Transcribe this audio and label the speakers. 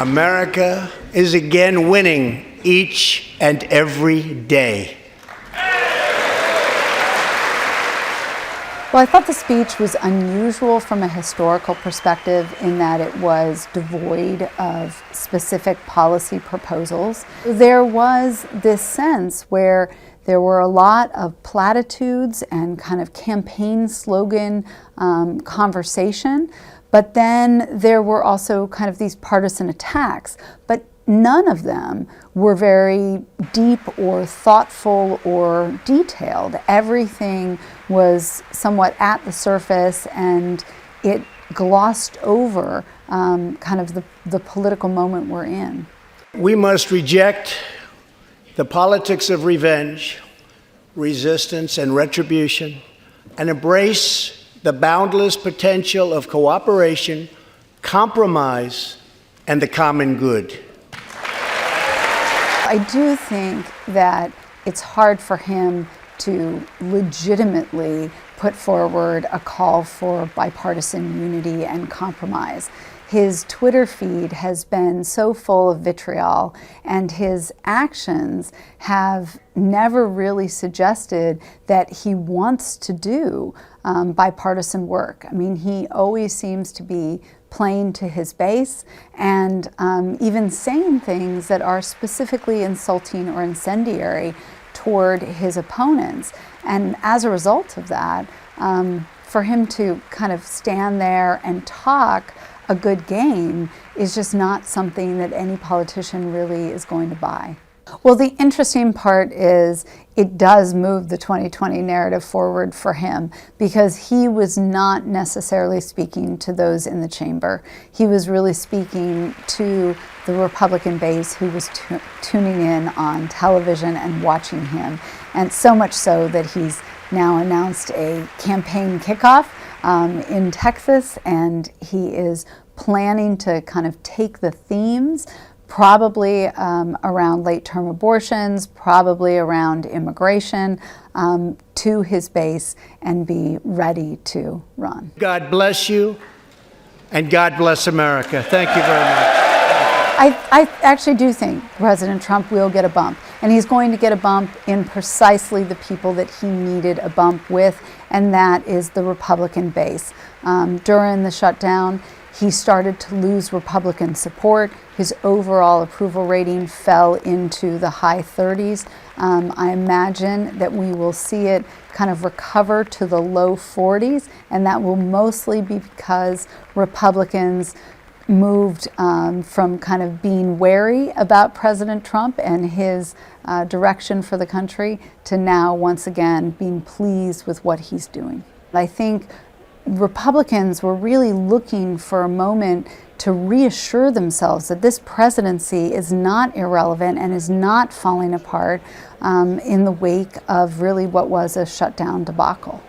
Speaker 1: America is again winning each and every day.
Speaker 2: Well, I thought the speech was unusual from a historical perspective in that it was devoid of specific policy proposals. There was this sense where there were a lot of platitudes and kind of campaign slogan conversation, but then there were also kind of these partisan attacks. But none of them were very deep or thoughtful or detailed. Everything was somewhat at the surface, and it glossed over kind of the political moment we're in.
Speaker 1: We must reject the politics of revenge, resistance, and retribution, and embrace the boundless potential of cooperation, compromise, and the common good.
Speaker 2: I do think that it's hard for him to legitimately put forward a call for bipartisan unity and compromise. His Twitter feed has been so full of vitriol, and his actions have never really suggested that he wants to do bipartisan work. I mean, he always seems to be playing to his base and even saying things that are specifically insulting or incendiary toward his opponents. And as a result of that, for him to kind of stand there and talk a good game is just not something that any politician really is going to buy. Well, the interesting part is it does move the 2020 narrative forward for him, because he was not necessarily speaking to those in the chamber. He was really speaking to the Republican base who was tuning in on television and watching him, and so much so that he's now announced a campaign kickoff in Texas, and he is planning to kind of take the themes probably around late-term abortions, probably around immigration, to his base and be ready to run.
Speaker 1: God bless you, and God bless America. Thank you very much.
Speaker 2: I actually do think President Trump will get a bump, and he's going to get a bump in precisely the people that he needed a bump with, and that is the Republican base. During the shutdown, he started to lose Republican support. His overall approval rating fell into the high 30s. I imagine that we will see it kind of recover to the low 40s, and that will mostly be because Republicans moved from kind of being wary about President Trump and his direction for the country to now once again being pleased with what he's doing. I think Republicans were really looking for a moment to reassure themselves that this presidency is not irrelevant and is not falling apart in the wake of really what was a shutdown debacle.